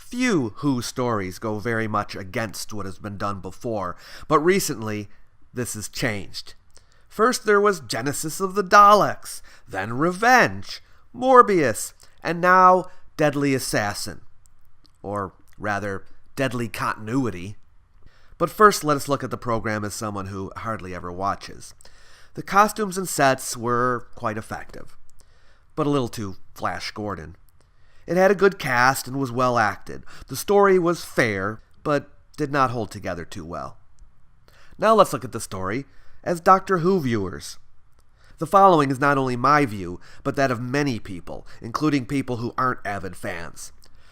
Few Who stories go very much against what has been done before, but recently this has changed. First there was Genesis of the Daleks, then Revenge, Morbius, and now Deadly Assassin. Or rather, Deadly Continuity. But first let us look at the program as someone who hardly ever watches. The costumes and sets were quite effective, but a little too Flash Gordon. It had a good cast and was well acted. The story was fair, but did not hold together too well. Now let's look at the story as Doctor Who viewers. The following is not only my view, but that of many people, including people who aren't avid fans.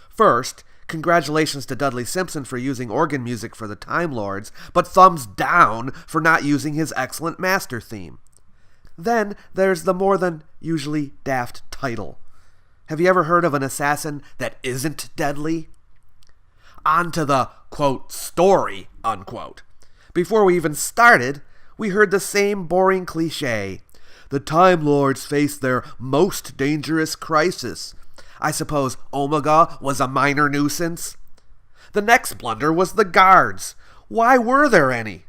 First, congratulations to Dudley Simpson for using organ music for the Time Lords, but thumbs down for not using his excellent master theme. Then there's the more than usually daft title. Have you ever heard of an assassin that isn't deadly? On to the, quote, story, unquote. Before we even started, we heard the same boring cliche. The Time Lords face their most dangerous crisis. I suppose Omega was a minor nuisance? The next blunder was the guards. Why were there any?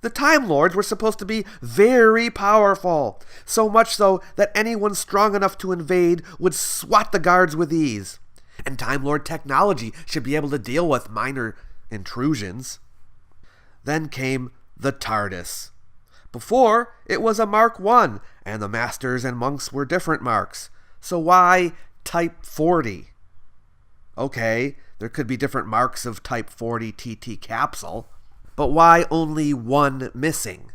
The Time Lords were supposed to be very powerful, so much so that anyone strong enough to invade would swat the guards with ease. And Time Lord technology should be able to deal with minor intrusions. Then came the TARDIS. Before, it was a Mark I, and the Masters and Monks were different marks. So why Type 40? Okay, there could be different marks of Type 40 TT capsule, but why only one missing?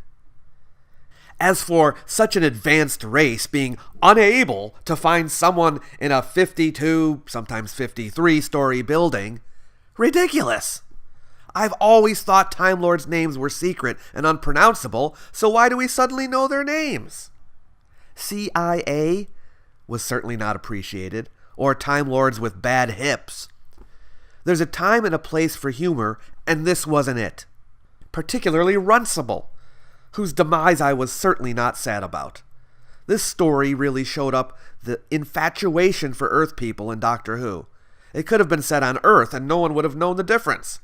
As for such an advanced race being unable to find someone in a 52, sometimes 53-story building, ridiculous! I've always thought Time Lords' names were secret and unpronounceable, so why do we suddenly know their names? CIA was certainly not appreciated, or Time Lords with bad hips. There's a time and a place for humor, and this wasn't it. Particularly Runcible, whose demise I was certainly not sad about. This story really showed up the infatuation for Earth people in Doctor Who. It could have been set on Earth, and no one would have known the difference.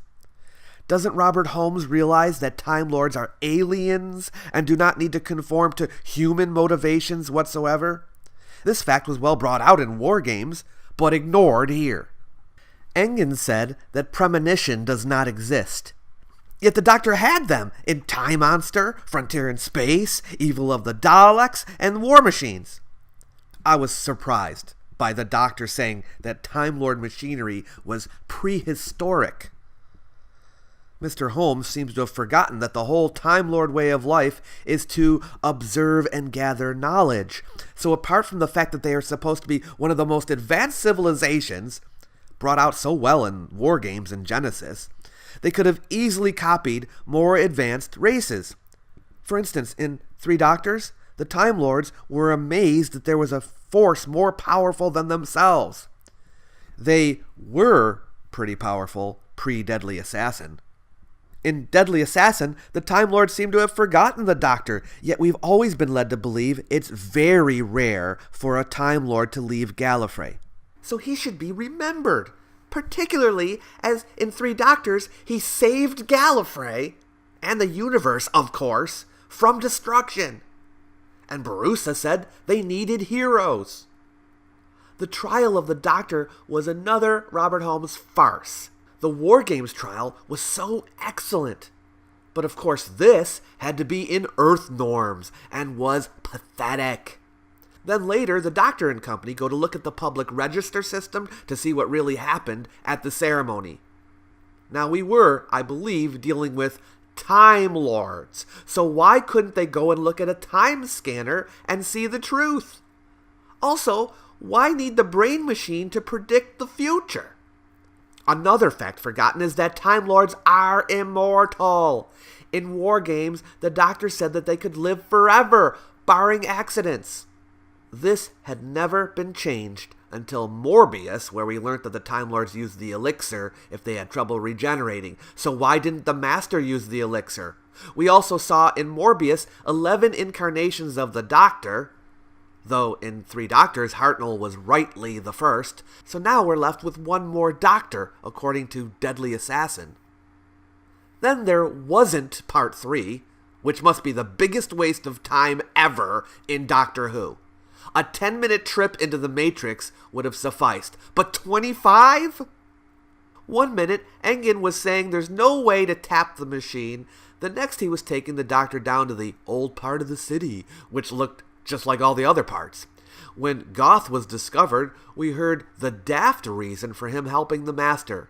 Doesn't Robert Holmes realize that Time Lords are aliens and do not need to conform to human motivations whatsoever? This fact was well brought out in War Games, but ignored here. Engen said that premonition does not exist. Yet the Doctor had them in Time Monster, Frontier in Space, Evil of the Daleks, and War Machines. I was surprised by the Doctor saying that Time Lord machinery was prehistoric. Mr. Holmes seems to have forgotten that the whole Time Lord way of life is to observe and gather knowledge. So apart from the fact that they are supposed to be one of the most advanced civilizations, brought out so well in War Games and Genesis, they could have easily copied more advanced races. For instance, in Three Doctors, the Time Lords were amazed that there was a force more powerful than themselves. They were pretty powerful pre-Deadly Assassin. In Deadly Assassin, the Time Lords seem to have forgotten the Doctor, yet we've always been led to believe it's very rare for a Time Lord to leave Gallifrey. So he should be remembered, particularly as in Three Doctors he saved Gallifrey, and the universe, of course, from destruction. And Barusa said they needed heroes. The trial of the Doctor was another Robert Holmes farce. The War Games trial was so excellent. But of course this had to be in Earth norms and was pathetic. Then later, the Doctor and company go to look at the public register system to see what really happened at the ceremony. Now we were, I believe, dealing with Time Lords, so why couldn't they go and look at a time scanner and see the truth? Also, why need the brain machine to predict the future? Another fact forgotten is that Time Lords are immortal. In War Games, the Doctor said that they could live forever, barring accidents. This had never been changed until Morbius, where we learnt that the Time Lords used the elixir if they had trouble regenerating. So why didn't the Master use the elixir? We also saw in Morbius 11 incarnations of the Doctor, Though in Three Doctors, Hartnell was rightly the first, so now we're left with one more doctor, according to Deadly Assassin. Then there wasn't Part 3, which must be the biggest waste of time ever in Doctor Who. A 10-minute trip into the Matrix would have sufficed, but 25? 1 minute, Engen was saying there's no way to tap the machine. The next he was taking the Doctor down to the old part of the city, which looked just like all the other parts. When Goth was discovered, we heard the daft reason for him helping the Master.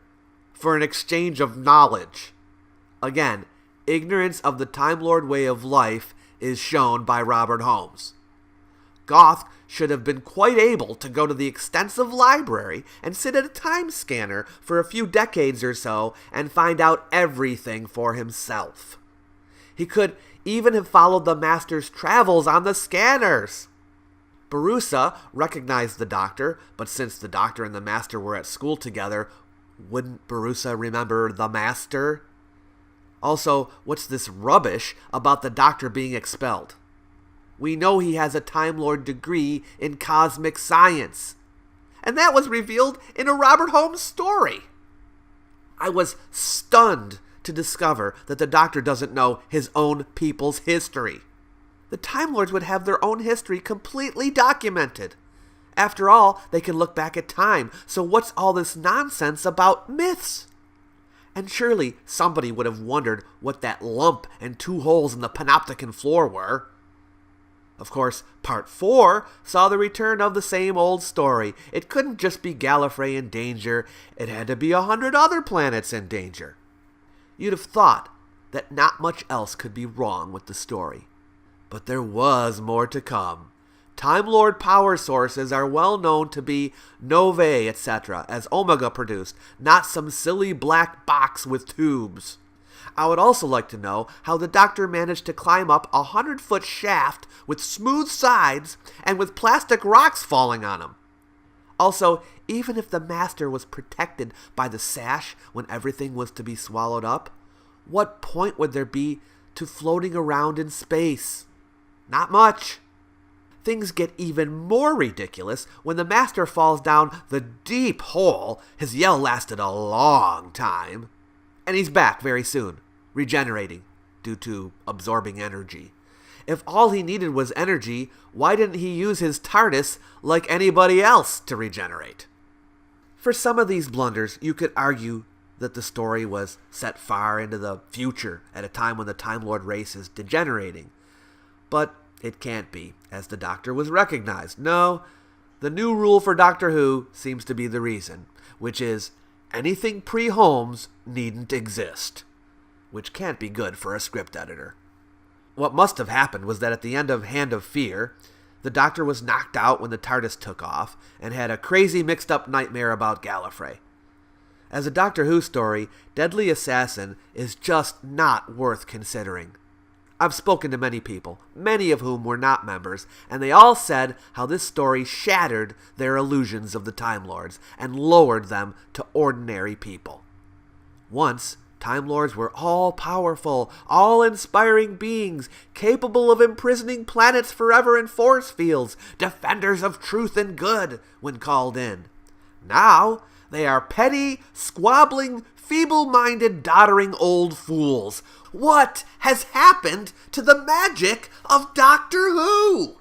For an exchange of knowledge. Again, ignorance of the Time Lord way of life is shown by Robert Holmes. Goth should have been quite able to go to the extensive library and sit at a time scanner for a few decades or so and find out everything for himself. He could even have followed the Master's travels on the scanners. Barusa recognized the Doctor, but since the Doctor and the Master were at school together, wouldn't Barusa remember the Master? Also, what's this rubbish about the Doctor being expelled? We know he has a Time Lord degree in cosmic science. And that was revealed in a Robert Holmes story. I was stunned to discover that the Doctor doesn't know his own people's history. The Time Lords would have their own history completely documented. After all, they can look back at time, so what's all this nonsense about myths? And surely somebody would have wondered what that lump and 2 holes in the panopticon floor were. Of course, Part 4 saw the return of the same old story. It couldn't just be Gallifrey in danger, it had to be 100 other planets in danger. You'd have thought that not much else could be wrong with the story. But there was more to come. Time Lord power sources are well known to be novae, etc., as Omega produced, not some silly black box with tubes. I would also like to know how the Doctor managed to climb up a 100-foot shaft with smooth sides and with plastic rocks falling on him. Also, even if the Master was protected by the sash when everything was to be swallowed up, what point would there be to floating around in space? Not much. Things get even more ridiculous when the Master falls down the deep hole. His yell lasted a long time. And he's back very soon, regenerating due to absorbing energy. If all he needed was energy, why didn't he use his TARDIS like anybody else to regenerate? For some of these blunders, you could argue that the story was set far into the future at a time when the Time Lord race is degenerating. But it can't be, as the Doctor was recognized. No, the new rule for Doctor Who seems to be the reason, which is anything pre-Holmes needn't exist, which can't be good for a script editor. What must have happened was that at the end of Hand of Fear, the Doctor was knocked out when the TARDIS took off and had a crazy mixed-up nightmare about Gallifrey. As a Doctor Who story, Deadly Assassin is just not worth considering. I've spoken to many people, many of whom were not members, and they all said how this story shattered their illusions of the Time Lords and lowered them to ordinary people. Once, Time Lords were all-powerful, all-inspiring beings, capable of imprisoning planets forever in force fields, defenders of truth and good when called in. Now, they are petty, squabbling, feeble-minded, doddering old fools. What has happened to the magic of Doctor Who?